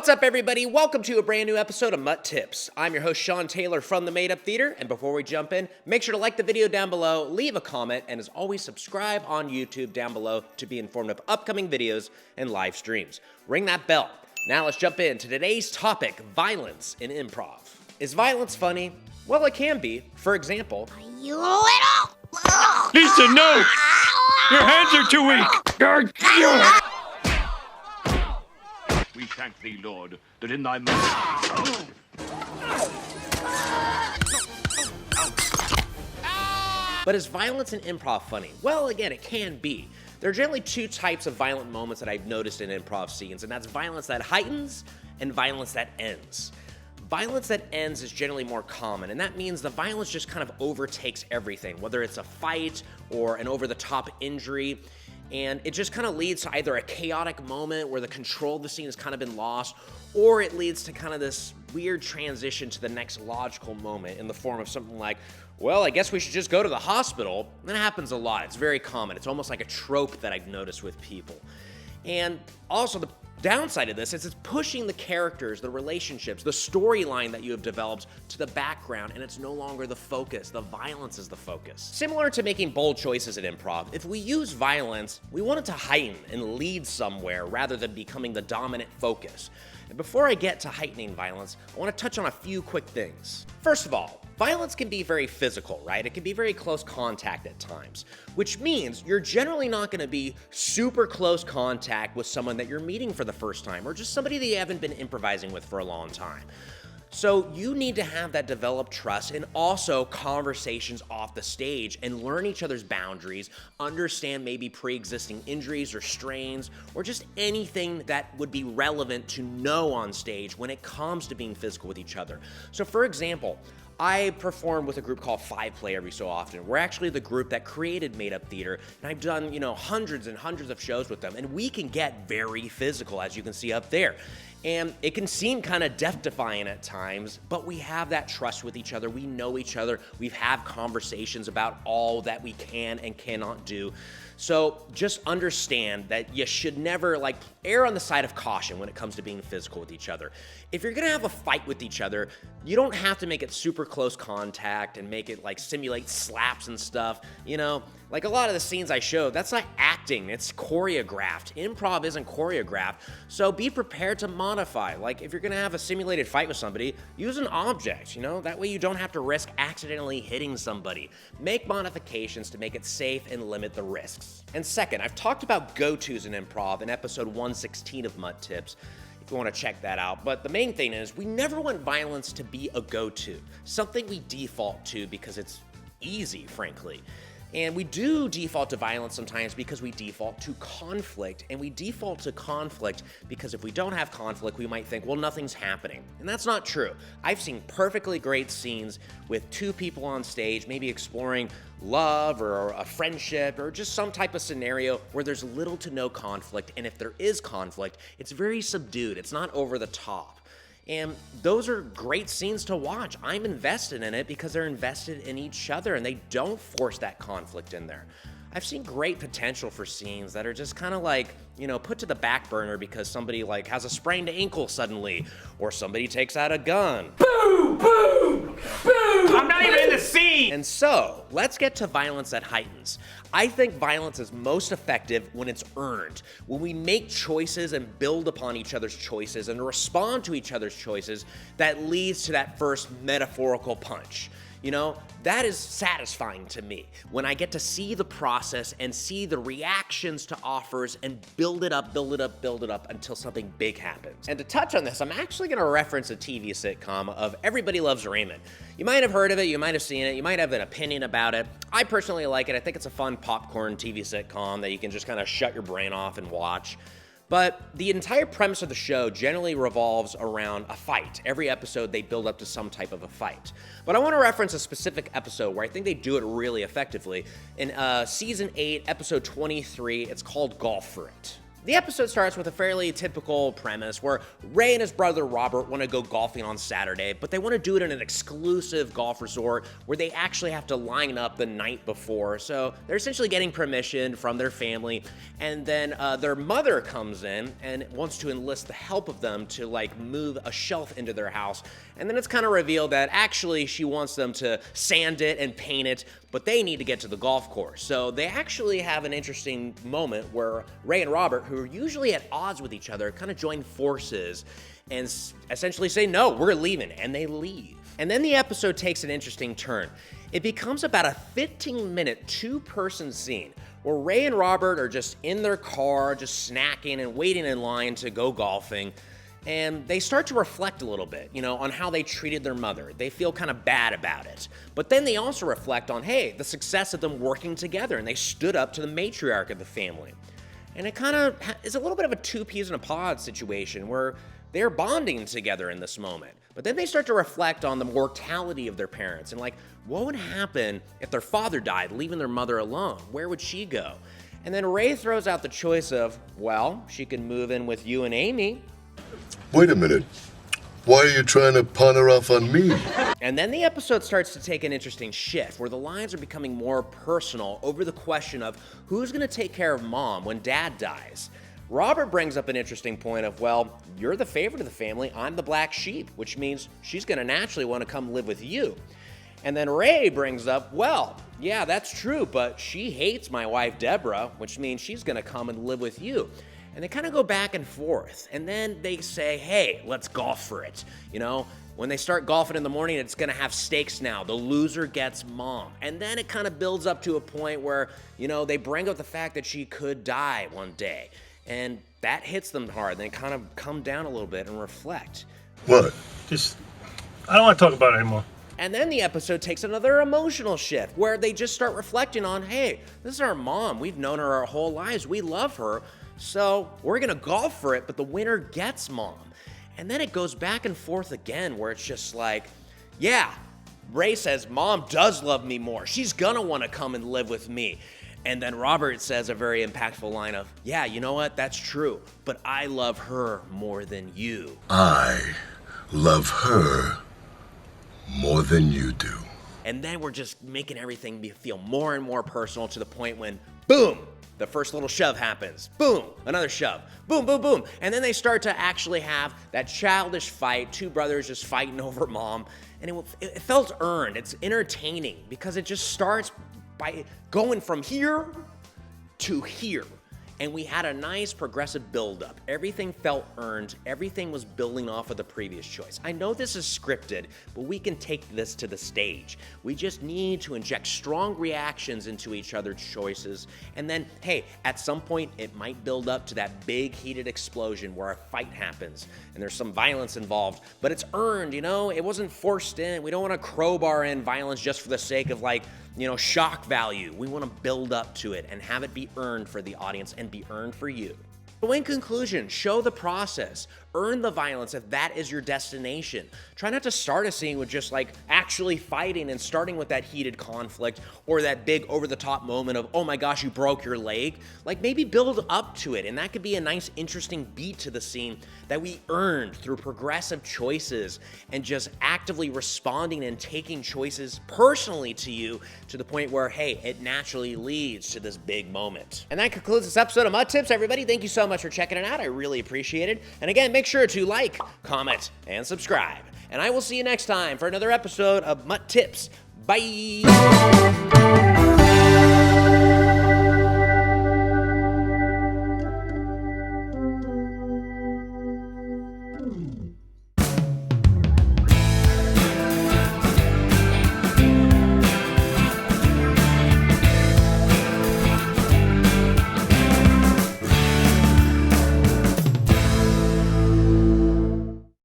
What's up, everybody? Welcome to a brand new episode of MUT Tips. I'm your host, Sean Taylor from the Made Up Theater, and before we jump in, make sure to like the video down below, leave a comment, and as always, subscribe on YouTube down below to be informed of upcoming videos and live streams. Ring that bell. Now let's jump into today's topic, violence in improv. Is violence funny? Well, it can be. For example, You little... Lisa, no! Your hands are too weak! We thank thee, Lord, that in thy mercy... but is violence in improv funny? Well, again, it can be. There are generally two types of violent moments that I've noticed in improv scenes, and that's violence that heightens and violence that ends. Violence that ends is generally more common, and that means the violence just kind of overtakes everything, whether it's a fight or an over-the-top injury, and it just kind of leads to either a chaotic moment where the control of the scene has kind of been lost, or it leads to kind of this weird transition to the next logical moment in the form of something like, well, I guess we should just go to the hospital. And that happens a lot. It's very common. It's almost like a trope that I've noticed with people. And also the downside of this is it's pushing the characters, the relationships, the storyline that you have developed to the background, and it's no longer the focus. The violence is the focus. Similar to making bold choices in improv, if we use violence, we want it to heighten and lead somewhere rather than becoming the dominant focus. And before I get to heightening violence, I want to touch on a few quick things. First of all, violence can be very physical, right? It can be very close contact at times, which means you're generally not going to be super close contact with someone that you're meeting for the first time or just somebody that you haven't been improvising with for a long time. So you need to have that developed trust and also conversations off the stage and learn each other's boundaries, understand maybe pre-existing injuries or strains, or just anything that would be relevant to know on stage when it comes to being physical with each other. So for example, I perform with a group called 5Play every so often. We're actually the group that created Made Up Theater, and I've done, hundreds and hundreds of shows with them, and we can get very physical, as you can see up there. And it can seem kind of death-defying at times, but we have that trust with each other. We know each other. We've had conversations about all that we can and cannot do. So just understand that you should never err on the side of caution when it comes to being physical with each other. If you're gonna have a fight with each other, you don't have to make it super close contact and make it simulate slaps and stuff. Like a lot of the scenes I showed, that's not acting, it's choreographed. Improv isn't choreographed, so be prepared to modify. Like if you're gonna have a simulated fight with somebody, use an object, that way you don't have to risk accidentally hitting somebody. Make modifications to make it safe and limit the risks. And second, I've talked about go-tos in improv in episode 116 of MUT Tips, if you want to check that out. But the main thing is we never want violence to be a go-to, something we default to because it's easy, frankly. And we do default to violence sometimes because we default to conflict. And we default to conflict because if we don't have conflict, we might think, well, nothing's happening. And that's not true. I've seen perfectly great scenes with two people on stage, maybe exploring love or a friendship or just some type of scenario where there's little to no conflict. And if there is conflict, it's very subdued. It's not over the top. And those are great scenes to watch. I'm invested in it because they're invested in each other and they don't force that conflict in there. I've seen great potential for scenes that are just kind of put to the back burner because somebody has a sprained ankle suddenly, or somebody takes out a gun. Boo! Boo! Boo! I'm not even in the scene! And so, let's get to violence that heightens. I think violence is most effective when it's earned, when we make choices and build upon each other's choices and respond to each other's choices that leads to that first metaphorical punch. That is satisfying to me when I get to see the process and see the reactions to offers and build it up until something big happens. And to touch on this, I'm actually going to reference a TV sitcom of Everybody Loves Raymond. You might have heard of it, you might have seen it, you might have an opinion about it. I personally like it. I think it's a fun popcorn TV sitcom that you can just kind of shut your brain off and watch. But the entire premise of the show generally revolves around a fight. Every episode, they build up to some type of a fight. But I want to reference a specific episode where I think they do it really effectively. In Season 8, Episode 23, it's called Golf for It. The episode starts with a fairly typical premise where Ray and his brother Robert want to go golfing on Saturday, but they want to do it in an exclusive golf resort where they actually have to line up the night before. So they're essentially getting permission from their family, and then their mother comes in and wants to enlist the help of them to like move a shelf into their house. And then it's kind of revealed that actually she wants them to sand it and paint it, but they need to get to the golf course. So they actually have an interesting moment where Ray and Robert, who are usually at odds with each other, kind of join forces and essentially say, no, we're leaving, and they leave. And then the episode takes an interesting turn. It becomes about a 15-minute two-person scene where Ray and Robert are just in their car, just snacking and waiting in line to go golfing. And they start to reflect a little bit, on how they treated their mother. They feel kind of bad about it. But then they also reflect on, hey, the success of them working together, and they stood up to the matriarch of the family. And it kind of is a little bit of a two peas in a pod situation where they're bonding together in this moment. But then they start to reflect on the mortality of their parents and like, what would happen if their father died, leaving their mother alone? Where would she go? And then Ray throws out the choice of, well, she could move in with you and Amy. Wait a minute. Why are you trying to pawn her off on me? And then the episode starts to take an interesting shift where the lines are becoming more personal over the question of who's going to take care of mom when dad dies. Robert brings up an interesting point of, well, you're the favorite of the family, I'm the black sheep, which means she's going to naturally want to come live with you. And then Ray brings up, well, yeah, that's true, but she hates my wife Deborah, which means she's going to come and live with you. And they kind of go back and forth. And then they say, hey, let's golf for it. When they start golfing in the morning, it's going to have stakes now. The loser gets mom. And then it kind of builds up to a point where, they bring up the fact that she could die one day. And that hits them hard. They kind of come down a little bit and reflect. What? I don't want to talk about it anymore. And then the episode takes another emotional shift where they just start reflecting on, hey, this is our mom. We've known her our whole lives. We love her. So we're going to golf for it, but the winner gets mom. And then it goes back and forth again where it's just like, yeah, Ray says mom does love me more. She's going to want to come and live with me. And then Robert says a very impactful line of, yeah, you know what? That's true. But I love her more than you. I love her more than you do. And then we're just making everything feel more and more personal to the point when, boom, the first little shove happens. Boom, another shove. Boom, boom, boom. And then they start to actually have that childish fight, two brothers just fighting over mom. And it felt earned. It's entertaining because it just starts by going from here to here. And we had a nice progressive buildup. Everything felt earned. Everything was building off of the previous choice. I know this is scripted, but we can take this to the stage. We just need to inject strong reactions into each other's choices. And then, hey, at some point, it might build up to that big heated explosion where a fight happens and there's some violence involved, but it's earned, It wasn't forced in. We don't want to crowbar in violence just for the sake of shock value. We want to build up to it and have it be earned for the audience and be earned for you. So in conclusion, show the process. Earn the violence if that is your destination. Try not to start a scene with just actually fighting and starting with that heated conflict or that big over-the-top moment of, oh my gosh, you broke your leg. Maybe build up to it, and that could be a nice, interesting beat to the scene that we earned through progressive choices and just actively responding and taking choices personally to you to the point where, hey, it naturally leads to this big moment. And that concludes this episode of MUT Tips, everybody. Thank you so much for checking it out. I really appreciate it. And again, make sure to like, comment, and subscribe. And I will see you next time for another episode of MUT Tips. Bye!